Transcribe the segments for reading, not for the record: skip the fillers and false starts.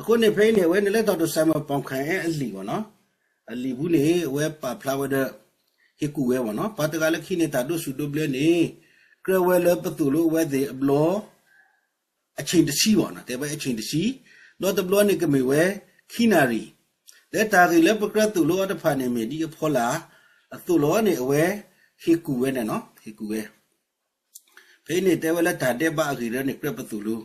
အခုနေဖိနေဝဲနေလဲတော့ဆာမပေါင်ခံအလီပေါ့နော်အလီဘူးနေဝဲပါဖလာဝဒဟေကူဝဲပေါ့နော်ပါတကလည်းခိနေတာတို့စုတို့ဘလဲနေကရဝဲလပတူလို့ဝဲဒီအဘလောအချင်းတစီပေါ့နော်တဲ့ပဲအချင်းတစီတော့တဘလောနေကမေဝဲခိနာရီတဲ့တာကြီးလည်းပကရတူလို့အတဖာနေမီဒီဖောလာအတူလို့နေအဝဲဟေကူဝဲနေနော်ဟေကူဝဲဖိနေတဲ့ဝဲလက်တာတဲ့ပါအကြီးရနေကရပတူလို့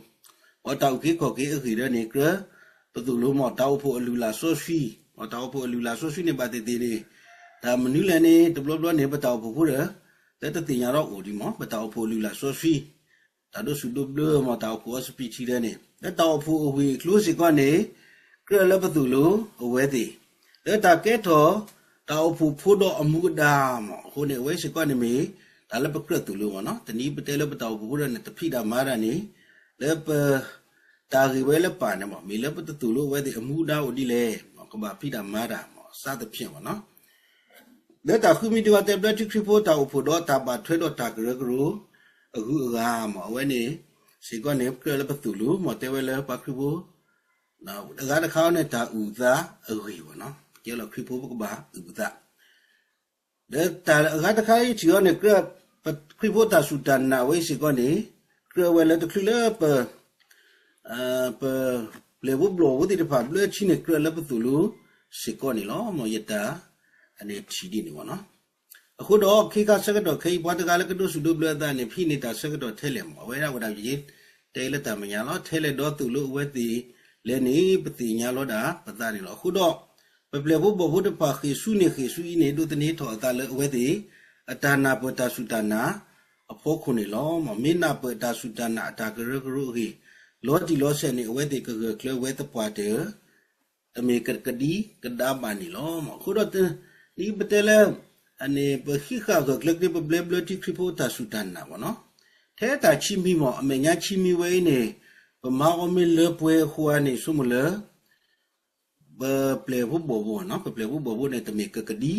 我到给考给而且那个，不都罗嘛到破路啦所需，我到破路啦所需呢把这点呢，他们女人呢，都不呢不到破破的，但是点样了我的嘛，不到破路啦所需，他都是都不嘛到破是比起的呢，那到破会ครูสิก่อน呢，个了不都罗เอาไว้的，แล้วตาแก่ทอ到破破ดอมุดา嘛，คน呢ไว้สิก่อน呢มีแต่ละประกอบตัว罗嘛เนาะแต่นี้ประเทศละ不到破的呢，แต่พี่ดามาดานี่แล้วตากีไว้แล้วป่านเนี่ยมั้งมีแล้วประตูรู้ไว้ที่อมูดาวดีเลยมั้งก็แบบพี่ดำมาดามั้งซาตะเพียงมั้งเนาะแล้วตาคือมีตัวเต็มแล้วที่คริปโปตาอุปดอตาบาดช่วยดอตากระกรูกามั้งไว้นี่สิ่งก็เนี่ยเกิดแล้วประตูรู้มั้งแต่ไว้แล้วปาคริปโปนะแต่การเขาเนี่ยตาอุตาหิวเนาะเจ้าเราคริปโปก็บ้าอุตาแล้วแต่การเขาอีกสิ่งเนี่ยเกิดคริปโปตาสุดานะไว้สิ่งก็เนี่ยเกิดไว้แล้วตัวคริปโปเปเลวบล็อกที่จะผ่านเลือดชิ้นเกลือแล้วประตูรู้สิก่อนนี่ล้อมอยตาอันนี้ชีดีนี่วะเนาะအခုတော့ခေကစကတော့ခေဘွားတကလည်းကတော့စုဒုဘလဒါနေဖိနေတာစကတော့ထဲလေမဝဲရဝဒါကြီးတဲလက်တမညာလောထဲလေတော့သူလို့ဝဲတီလဲနေပတိညာလောတာပတာနေလောအခုတော့ပပလေဘဘဘုဒ္ဓပါခေစုနေခေစုဤနေတို့တနေထောအတာလဲဝဲတီအတာနာပတာစုတနာအဖို့ခုနေလောမမင်းနာပတာစုတနာအတာကရကရုဟိလောတီလောဆယ်နေအဝဲတေကကလဝဲတပွားတယ်အမေကကဒီကဒါဘာနီလောမခုတော့ဒီပတဲလဲအနေပခိခါကကလကဒီပဘလဘလတီခရီပိုတာဆူတန်နာဘောနော်ထဲတာချီမီမောအမေညာချီမီဝဲနေပမာအမေလပွဲခွာနေဆုမလဘပလေဘဘောဘောနော်ပလေဘဘောဘောနေတမေကကဒီ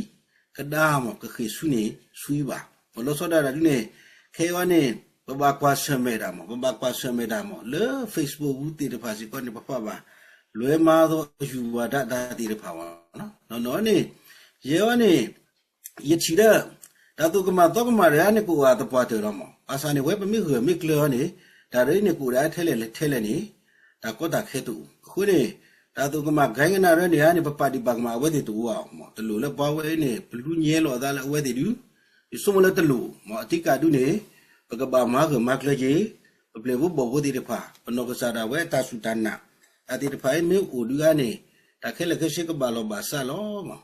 ကဒါမကခိဆုနေဆွီပါဘလို့စောဒါဒီနေခဲဝနေbaba kwasa meda mo le facebook ti de phasi ko ni papa ba lwe ma tho yu wa da ti de pha wa no ni ye wa ni ye chi da da tu ka ma to ka ma ya ni ko wa ta pwa de ro mo asa ni we pa mi hu mi kle ni da re ni ko da the le ni da ko da khe tu khu ni da tu ka ma gai na re ni ya ni papa di ba ma we ti tu wa mo de lo le pa we ni blu nye lo da le we ti du so mo le de lo mo ti ka du niปกบ้ามาคือมากเลยจีเปลี่ยนวุบบอกว่าที่เดือดปนกษาดาวตาสุดานะแต่ที่เดือดไม่อุดกันนี่แต่แค่เล็กเช็คบาลบาซาล้อมา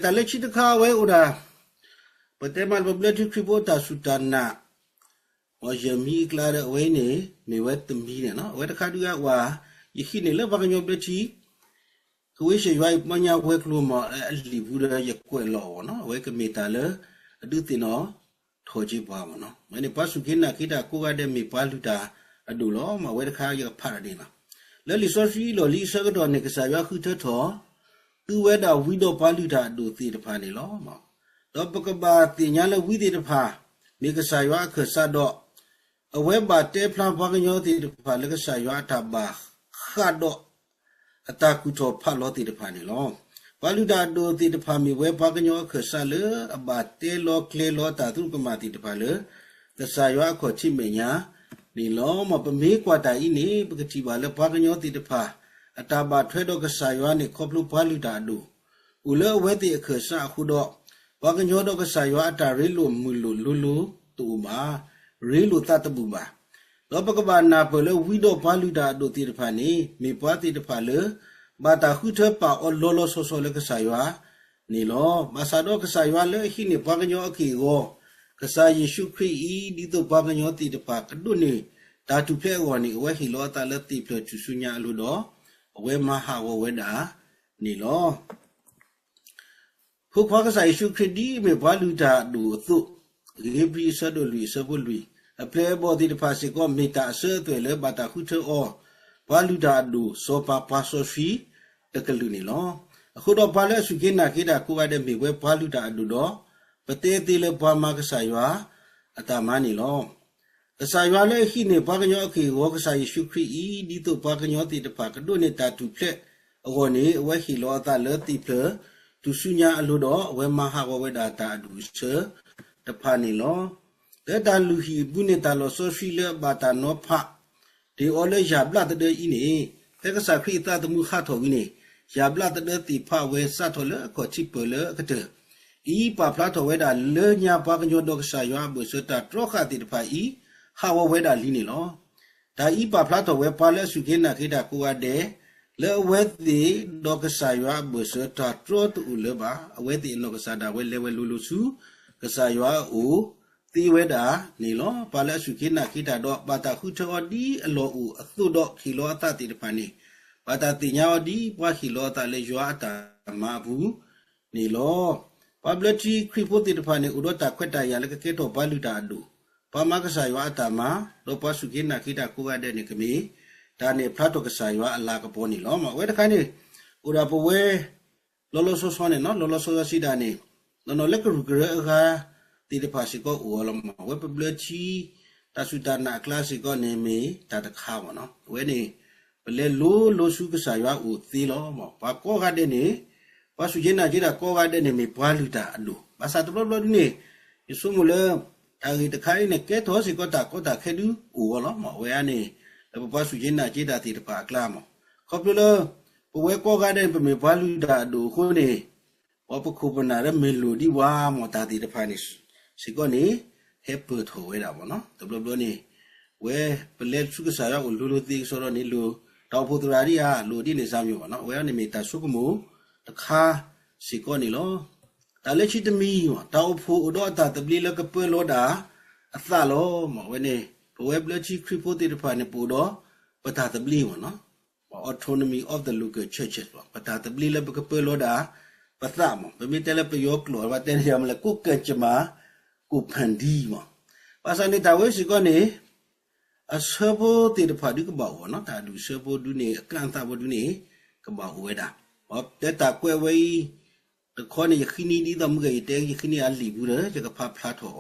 แต่เล็กชิดข้าวไว้อุดาประเทศมันเปลี่ยนที่คริปโปตาสุดานะว่าจะมีกลาดไว้เนี่ยมีไว้ตั้มพีเนี่ยเนาะไว้ถ้าข้าดูว่ายี่ขี้เนี่ยเลิกพักยอบเดือดชีคือวิเศษไว้มันยาวไว้ครัวมาลิบูระยักษ์กวยหล่อเนาะไว้ก็มีตาเลยดูตีเนาะทอจีบว่ามันเนาะไม่ได้ปัสสุกินนะคิดว่ากูก็ได้มีปัลลุตาดูล้อมาไว้ข้าวยังพาราดีนะแล้วลิซอฟีล้อลิซก็ตอนนี้ก็สายว่าคือเธอถอคือเวดาวิโดปัลลุตาดูตีพานี่ล้อมาแล้วปกติตีนี้แล้ววิธีพามีก็สายว่าคือซาดอเอาไว้บาดเจ็บพลาดพักยอตีพาแล้วก็สายว่าทับบาขาดดออัตาคุทอพาล้อตีพานี่ล้อปัลลุตาดูตีพามีไว้พักยอคือซาเลอบาดเตล้อเคลล้อตาตุกมาตีพาเลยแต่สายว่าขอชิมเมียนี่ล้อมาเป็นมีกว่าแต่อีนี่ปกติว่าแล้วพักยอตีพาอัตาบาดเทดก็สายว่านี่ครบลูกปัลลุตาดูอุเลเวตีคือซาคุดอพักยอดก็สายว่าอัตาเรลุมุลุตูมาเรลุตาตบุมาแล้วปกตินาเปเลยวิโดปัลลุตาดูตีพานี่มีปัลตีพาเลยบาตาคุเทปาอลโลโซโซเลกสายวานี่ล้อมาซาโดกสายวาเลยหินี่ปักญออกีโกกษาเยซูคริสต์อีดิโตปักญอติตปากดุนี่ตาตุเพลวานี่เวหิล้อตาเลติเพลจุสุญญาลุดอเวมหาเวดานี่ล้อพวกพากษาเยซูคริสต์ดีเมบาลุตาดูตุเรบรีซาโดลุยซาบุลุยอเพลบอติตปาสิโกเมตาเซตัวเลบาตาคุเทอบาลุตาดูโซปาปาโซฟีตะกลุนี่ล้อအခုတော့ဘာလဲစုကိနာကိတာကိုကတဲ့မိဝဲဘာလူတာအတူတော့ပတေတိလေဘာမကဆာရွာအတမနီလော sa ywa le hi ne pa kanyo ke wo ka sa Yesu Christ i di to pa kanyo ti de pa ka do ne ta tu phle ago ne we hi lo ta le ti phle tu sunya alo do we ma ha wo we da ta du se ta pha ni lo de da lu hi bu ne ta lo so shi le ba ta no pha de o le ya bla de i ne te ka sa Christ ta tu kha tho wi ne ya bla de ti pha we sa tho le ko chi pe le ka de i pa phla tho we da le nya pa kanyo do ka sa ywa bu se ta tro kha ti de pha i ha wo we da li ni lo da i pa phla to we pa le su ke na ke da ko wa de le we ti do ka sa ywa bu se ta tro tu le ba we ti no ka sa da we le we lu lu su ka sa ywa u ti we da ni lo pa le su ke na ke da do ba ta khu tho di a lo u a thu do khi lo ta ti de pa ni ba ta ti nya di pa khi lo ta le ywa ta ma bu ni lo pa ble ti khri po ti de pa ni u do ta kwet ta ya le ke to ba lu ta du pa ma ka sa ywa ta ma do pa su ke na ke da ko ga de ni ke mi da ne phla to ka sa ywa a la ka po ni lo ma we ta ka ni u da po we lo lo so so ne no lo lo so so si da ni no le ka ru ka ga ti de pa si ko u lo ma we pa ble ti ta su ta na class ko ne mi ta ta kha mo no we ni le lo su ka sa ywa u ti lo ma pa ko ga de ni pa su je na je da ko ga de ni mi pa lu ta lu pa sa to lo ni su mu le ta ri ta khai ne ke tho si ko ta khe du u lo ma we a ni le pa su je na je da ti de pa kla mo ko plo lo po we ko ga de pa mi pa lu ta du ko ni wa pa khu pa na re me lu di wa mo ta ti de pa ni si ko ni he pu tho we da mo no to lo ni we pa le su ka sa ya u lu ti so ro ni lu ta phu tu ra ri a lu di ni sa myo mo no we a ni mi ta su ko mo ta kha si ko ni lo ta le chi de mi mo ta phu u do ta ta bli le ka pu lo da a sa lo mo we ni po we ble chi khri po ti de pa ni pu do pa ta ta bli mo no autonomy of the local churches ปตาตบลีแล้วก็เปิดโลดาภาษาหมอไปมีแต่ละประโยคหลวงว่าแต่ยามละกูเกิดจะมากูพันดีหมอภาษาในตาเวสิก็นี่เสพติดพาดีก็บอกว่าเนาะถ้าดูเสพดูนี่กลางตาบดูนี่ก็บอกว่าได้เพราะแต่ตากวยไว้แต่คนนี่ขึ้นนี่ดีดำเกยแต่ขึ้นนี่อันลีบุเลยจะก็พาพลาดหัว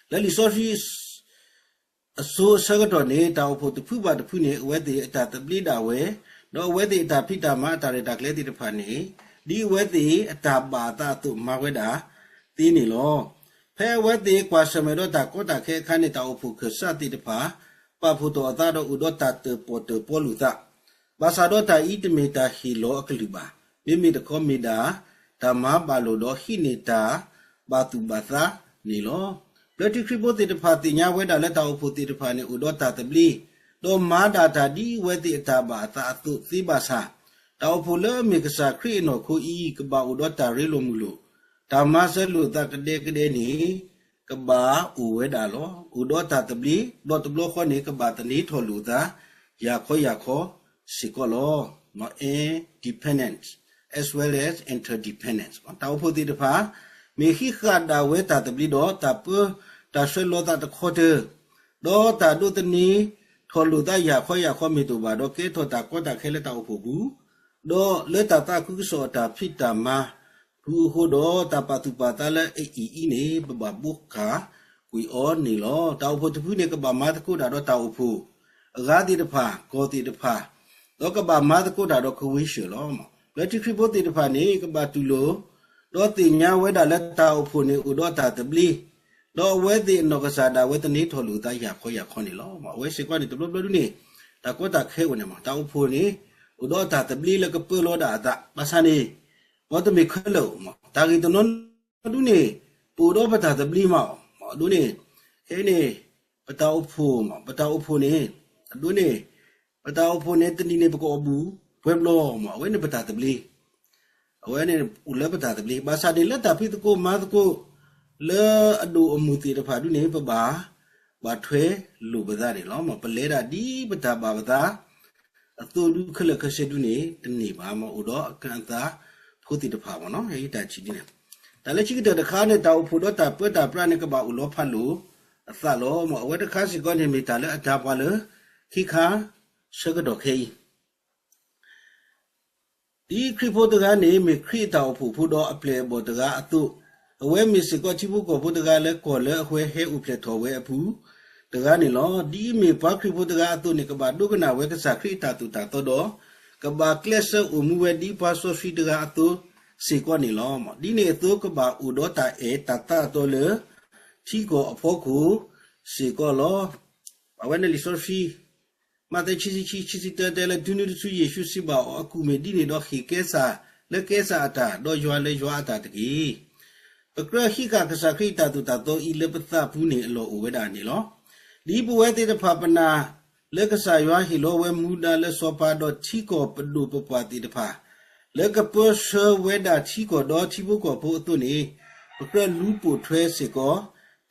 แล้วลิซอฟีဆိုစကတော့နေတာဖို့တဖူပါတဖူနေဝဲတဲ့အတာတပလိတာဝဲတော့ဝဲတဲ့အတာဖိတာမအတာရတာကလေးတိတဖာနေဒီဝဲတဲ့အတာပါတာသူမဝဲတာတင်းနေလောဖဲဝဲတဲ့ကွာစမေတော့တာကိုတာခဲခါနေတာအဖို့ခစတိတဖာပဖို့တော့အတာတော့ဥဒတာတပေါ်တပေါ်လူတာဘာသာတော့တာဣတမေတာဟီလောအကလူပါမိမိတခေါမီတာဓမ္မပါလို့တော့ဟိနေတာဘာသူဘာသာနေလောလက်တိခရိပိုတိတဖာတိညာဝဲတာလက်တာအဖို့တိတဖာနေဥဒတာတပလိတော့မာတာတာဒီဝဲတိအတာဘာသာအတုသိပါစာတောဖို့လေမေကစာခရိနောခိုဤကဘာဥဒတာရေလိုမူလို့ဓမ္မစလူတာကတဲ့ကတဲ့နေကဘာဥဝဲတာလောဥဒတာတပလိတော့တဘလခေါနေကဘာတနေထောလူတာယာခောစီကောလောမdependent as well as interdependence တောဖို့တိတဖာမေခိခါဒါဝဲတာတပလိတော့တပတာဆွေလောတာတခေါ်တဲ့တော့တာဒုတနီထောလူတာယာခောမေတူပါတော့ကေထောတာကောတာခဲလက်တာဖို့ဘူးတော့လက်တာတာကုစောတာဖိတာမာဘူးဟိုတော့တပတူပါတလဲအီနေဘဘဘုခါကွီအောနေလောတောက်ဖို့တဖူးနေကဘာမတ်ကုတာတော့တောက်ဖို့အဂါတိတဖာကောတိတဖာတော့ကဘာမတ်ကုတာတော့ခဝေးရှေလောလက်တိခရိပိုတိတဖာနေကဘာတူလို့တော့တင်ညာဝဲတာလက်တောက်ဖို့နေဥဒတာတပလီတော့ဝဲတိနောကစားတာဝဲတနေထော်လူတာယာခောနေလောဝဲစီကွာနေတဘလဘလူနေတာကောတာခဲဝင်မှာတောက်ဖို့နေဥဒတာတပလီလကပလောတာတာပါစာနေဘောတမေခလောတာဂီတနွန်ဒုနေပူတော့ပတာတပလီမောဒုနေခဲနေပတောက်ဖို့နေဒုနေပတောက်ဖို့နေတနီနေပကောဘူးဘွဲဘလောမဝဲနေပတာတပလီအဝဲနေဥလပတာတပလီဘာစာနေလက်တာဖိတကိုမာတကိုလေအဒူအမှုတီတဖာဒုနေပဘာဘာထွဲလူပဒါတယ်လောမပလဲတာဒီပတာဘာပတာအတူလူခလခရှေဒုနေတနေပါမဥတော့အကန်တာဖို့တီတဖာဘောနော်ဟဲ့တာချီနေဒါလည်းချီတဲ့တခါနဲ့တောက်ဖို့တော့တာပွတ်တာပြနဲ့ကဘာဥလောဖတ်လို့အသလောမအဝဲတခါစီကောနေမိတာလည်းအတာပါလေခိခါရှကတော့ခေဒီခရိဖို့တကနေမိခရိတောက်ဖို့တော့အပလေဘောတကအတုအဝဲမီစကောချိဘူးကိုဖို့တကလည်းကောလည်းအခွဲဟဲဥပလက်တော်ဝဲအဖူ တကားနေလောဒီမေဘာခရီဖို့တကားအတုနေကဘာဒုကနာဝဲကစားခရီတာတူတာတော့ကဘာကလစ်ဆာအမှုဝဲဒီပါဆိုဖီတကားအတုစေကောနေလောမဒီနေအတုကဘာဥဒေါ်တာအေတတာတော့လေချီကိုအဖို့ခုစေကောလောအဝဲနေလီဆိုဖီမတဲ့ချီတဲလေဒူနီသူယေရှုစီဘာအခုမေဒီနေတော့ခိကဲစာလေကဲစာတာတော့ရွာလေရွာတာတကြီးပကရခိကကစားခရီတာတူတာတော့ဤလေပသဘူးနေအလောဝဲတာနေလောဒီဘဝတေတဖပနာလက်ကစားရွာဟီလိုဝဲမူဒါလက်စောပါတော့ချီကိုပဒုပပတိတဖာလက်ကပစဝဲတာချီကိုတော့ချီဘုကိုဖို့အတုနေပကရလူပူထွဲစေကော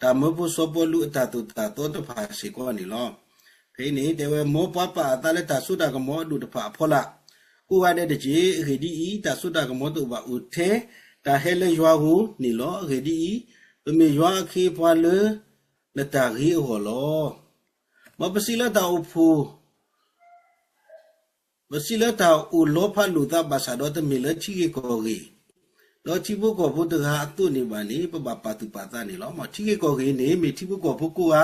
တာမဘုစောပလူအတာတူတာတော့တဖာစေကောနေလောဖိနေတေဝမောပပတာလက်တာဆုတာကမောဒုတဖာဖောလာကိုဝတဲ့တကြီးခေဒီဤတာဆုတာကမောတုပါဥထဲတာဟဲလေရွာဟုနေလောခေဒီပမေရွာခေပွားလေလတာရီဟောလောမပစီလာတာအဖူပစီလာတာအလောဖလူတာဘာသာတော့တမီလချီကိုကြီးတော့ချီဘုကိုဘုဒ္ဓဟာအတုနေပါနေပပပါတုပါတာနေလောမချီကိုကြီးနေမေချီဘုကိုဘုကိုဟာ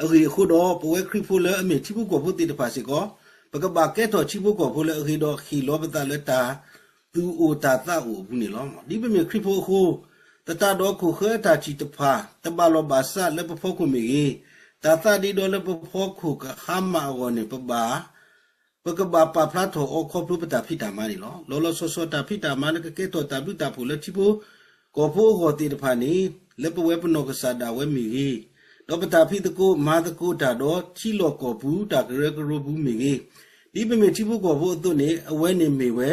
အရီခုတော့ပဝဲခရီဖူလေအမေချီဘုကိုဘုတိတပါစီကိုပကဘာကဲတော့ချီဘုကိုဘုလေအရီတော့ခီလောပတာလက်တာသူအိုတာတာအိုဘူးနေလောဒီပမေခရီဖူခုတတတော့ခုခဲတာချီတဖာတဘလောဘာဆာလက်ပဖို့ခုမီတာတာဒီတော့လက်ပဖို့ခုကခမအောနေပဘာပကဘာပဖလာထောအခုပပတာဖိတာမာနီလောလောဆောတာဖိတာမာနကကဲတော့တာဘူးတာဖူလက်ချီဖို့ကိုဖို့ဟောတီတဖာနေလက်ပဝဲပနောကဆာဒါဝဲမီတော့ပတာဖိတကိုမာတကိုတာတော့ချီလောကောဘူးတာကရကရဘူးမီဒီပမေချီဖို့ကိုဖို့အသွနေအဝဲနေမီဝဲ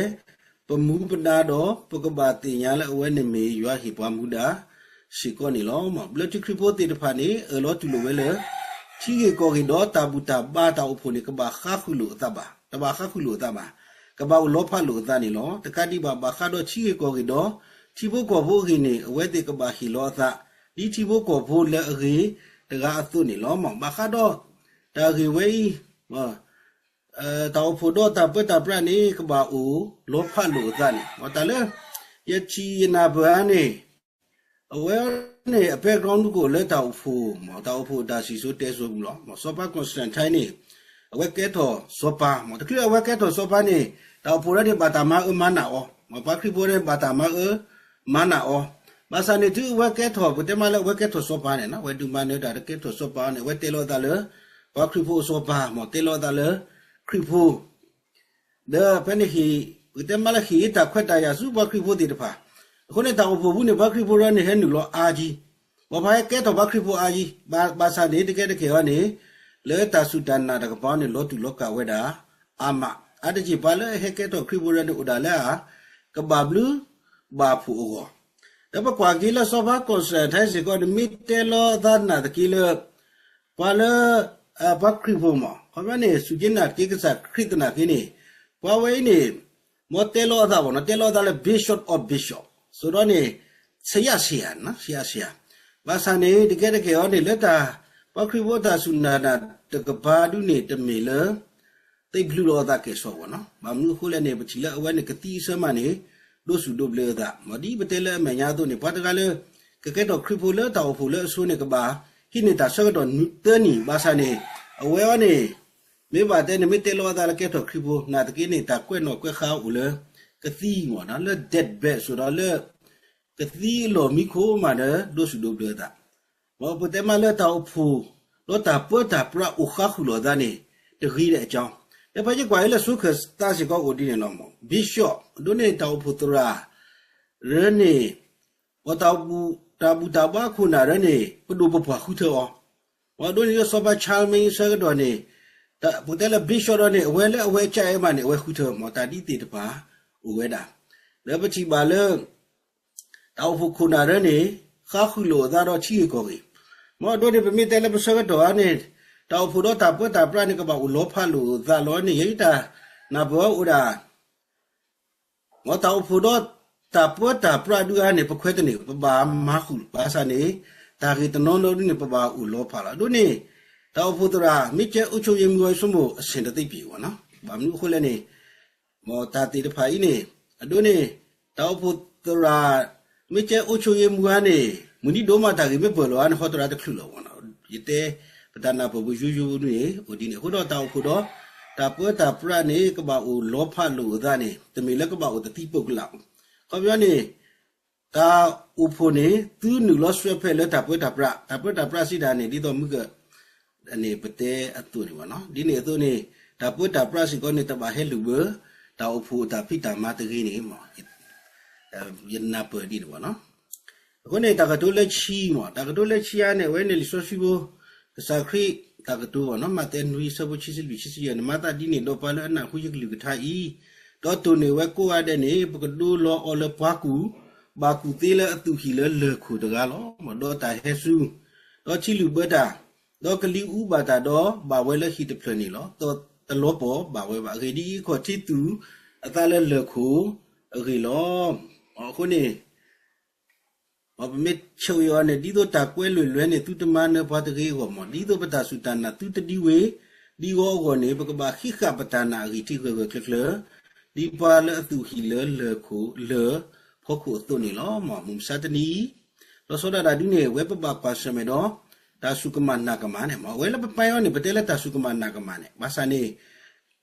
ပမူပဒါတော့ပကဘာတင်ရလဲအဝဲနေမေရွာဟိပွားမှုတာရှိကောနေလောမဘလတိခရီပိုတေတဖာနေအလောတူလိုဝဲလေချီကေကောဂီတော့တာဘူတာဘာတာအဖို့နေကဘာခါခုလိုအတဘာတဘာခါခုလိုအတဘာကဘာလောဖလိုအတနေလောတကတိဘာဘာခါတော့ချီကေကောဂီတော့ချီဖို့ကောဖို့ဂီနေအဝဲတေကဘာဟီလောအသဒီချီဖို့ကောဖို့လဲအဂီတကားအသွနေလောမဘာခါတော့တာဂီဝဲတောက်ဖို့တော့တာပတာပရနေကဘာအိုလောဖလိုအတနေမတလဲယချီနာဘာနေအဝဲနေအဘက်ဂရောင်းကိုလက်တောက်ဖို့မတောက်ဖို့ဒါစီဆိုတဲဆိုဘူးလို့မစောပါကွန်စတန်ထိုင်းနေအဝဲကဲတော့စောပါမတကယ်အဝဲကဲတော့စောပါနေတောက်ဖို့ရတဲ့ဘာတာမမနာအောမပါခရီပိုတဲ့ဘာတာမမနာအောဘာသာနေသူအဝဲကဲတော့ဘယ်တမလဲအဝဲကဲတော့စောပါနေနော်ဝဲဒူမနေတာကဲတော့စောပါနေဝဲတဲလို့တာလေဘာခရီပိုစောပါမတဲလို့တာလေခရီပိုဒါဖနေဟီဘယ်တမလဲဟီတာခွတ်တာရစုဘာခရီပိုတီတဖာခုနေတောင်ဖို့ဘူးနေဘခရီပိုရနေဟဲနူလောအာကြီးဘာဖာကဲတော့ဘခရီပိုအာကြီးဘာသာနေတကယ်ဟောနေလေတာဆူဒန်နာတကပေါနေလောတူလောကဝဲတာအာမအတကြီးဘာလဲဟဲကဲတော့ခရီပိုရနေဥဒါလာကဘာဘလူဘာဖူအောတပကွာကီလာစောဘာကောစထိုင်စီကောမီတဲလောဒါနာတကီလဘာလဲဘခရီပိုမခမနေစုဂျင်နာကေကစားခရီတနာကိနေဘာဝဲနေမောတဲလောဒါဘောနော်တဲလောဒါလေ bishop of bishop ဆိုတော့နေဆရာနော်ဆရာဘာသာနေတကယ်ဟောနေလက်တာပခရီဝတာဆုနာနာတကဘာဒုနေတမေလတိတ်ဘလူလောဒါကေဆောဘောနော်ဘာမှုခုလည်းနေပချီလာအဝဲနေကတိဆမနေဒိုဆုဒိုဘလေဒါမဒီပတဲလဲမညာတို့နေဘာတကလည်းကကဲတော့ခရီပိုလဲတောက်ဖို့လဲအဆိုးနေကဘာဟိနေတာဆက်တော့တနီဘာသာနေအဝဲနေမေဘာတဲ့နေမတဲလောဒါလကဲတော့ခရီပိုနာတကိနေတာကွဲ့နော်ကွဲ့ခါဦးလဲကတိမောနော်လဲ dead bed ဆိုတော့လဲကတိလိုမီခိုမာနဒိုဆုဒိုဘလေဒါဘောပတဲမလဲတောက်ဖို့လောတာပွတ်တာပရဥခါခုလောဒါနေတကြီးတဲ့အကြောင်းတပည့်ကွာလဲဆုခစတာစီကောကိုဒီနေနော်ဘီရှော့ဒိုနေတောက်ဖို့တရာရနေဝတောက်ဘူးတာဘူးတာဘာခုနာရနေပဒုပပခုထောဝဒိုနေစောဘချာမင်းဆကတော့နေတပတဲလဲဘီရှော့ရနေအဝဲလဲအဝဲကြိုင်မနေအဝဲခုထောမတာဒီတေတပါဥဝဲတာလဲပချီပါလဲတောက်ဖို့ခုနာရနေခါခုလိုသာတော့ချီကိုကြီးမောဒိုနေပမီတဲလဲပစကတော့နေတောက်ဖို့တော့တာပွတ်တာပရနေကပါဦးလောဖလို့သာလောနေရိတာနာဘောဥဒါမောတောက်ဖို့တော့တာပွတ်တာပရဒူအနေပခွဲတဲ့နေပဘာမခုဘာသာနေတာဂီတနောလုံးနေပဘာဦးလောဖလာဒိုနေတောက်ဖို့တရာမိကျဥချုယမျိုးဆွမို့အစင်တသိပြီဝနော်ဘာမျိုးခုလဲနေမောတာတီတဖိုင်နေအဒိုနေတောက်ဖို့တရာမိကျဥချုယမျိုးကနေမူနီဒိုမတာကြီးမပေါ်လောအန်ဟောတရာတခုလောဝနော်ယတဲပ တနာပဘူးယူနေဟိုဒီနေခုတော့တောက်ခုတော့တာပွဲတာပရနေကဘာဦးလောဖလို့သားနေတမီလက်ကဘာဦးတတိပုတ်လောက်ခေါ်ပြောနေတာဥဖို့နေသူနူလောဆွဲဖဲလက်တာပွဲတာပရစီတာနေဒီတော့မြကအနေပတဲ့အတူနေပါနော်ဒီနေအတူနေတာပွဲတာပရစီကောနေတဘာဟဲလူဘတာဥဖို့တာဖိတာမတကြီးနေမောယနာပွဲဒီနေပါနော်အခုနေတာကတိုးလက်ချီမောတာကတိုးလက်ချီရနေဝဲနေလီဆိုရှိဘူးစာခရီတာကတိုးနော်မတဲ့နွေစဘူးချီစီရနေမတာဒီနေတော့ပါလအနာခုရကလူကထားဤတော့တူနေဝဲကိုရတဲ့နေပကဒူလောအော်လပွားကူဘာကူတေးလအတူခီလလေခုတကားလောမတော့တာဟဲဆူတော့ချီလူဘတာတော့ကလီဥဘာတာတော့ဘာဝဲလက်ခီတဖလနေလောတော့တလောပေါ်ဘာဝဲဘာခေဒီခေါ်ချီတူအသားလဲလေခုခေလောအခုနေဘာမစ်ချောရနေဒီတော့တာကွဲလွယ်နေသူတမန်နဲ့ဘာတကေဟောမဒီတော့ပတာစုတနာသူတဒီဝေဒီဟောကောနေပကဘာခိခပတနာဂီတိကွဲကလဒီပါလအတူခီလေခုလေဖို့ခုတုန်နေလောမမုံစတနီလောစောဒါဒီနေဝဲပပပါစမေတော့တာစုကမနာကမနဲ့မဝဲလပပိုင်ရောနေပတဲလက်တာစုကမနာကမနဲ့ဘာစနေ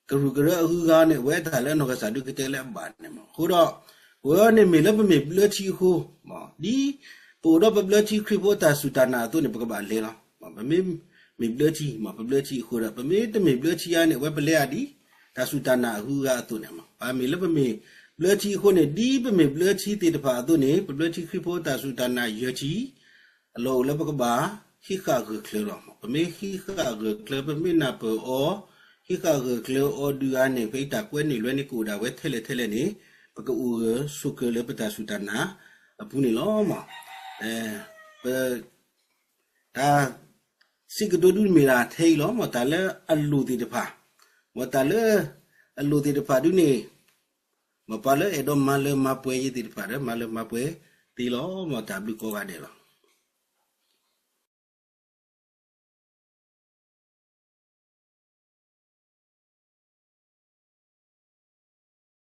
ကရုကရအခုကနေဝဲတာလဲနောကစားဒုကတဲလက်ဘာနဲ့မခုတော့ဝဲနေမေလပမေပလချီခုမဒီပိုတော့ပလချီခရီပိုတာစုတနာတုန်နေပကဘာလဲလားမမေပလချီမပလချီခုရပမေတမေပလချီရနေဝဲပလဲရဒီတာစုတနာအခုကတုန်နေမှာဘာမေလပမေပလချီခုနေဒီပမေပလချီတေတဖာတုန်နေပလချီခရီပိုတာစုတနာရချီအလောလပကဘာခိခါကကလရမပမေခိခါကကလပမေနာပေါ်ခိခါကကလအော်ဒူအနေဖိတာကွဲနေလွဲနေကိုဒါဝဲထဲလေနေပကူဆုကလေပတာစုတနာအပူနေလောမပဒါစိကဒိုဒူမီလာထေလောမတလဲအလူတီတဖာမတလဲအလူတီတဖာဒူနေမပါလဲအဒမလဲမပွဲရတီတဖာမလဲမပွဲတီလောမတဘလူကောကတယ်လော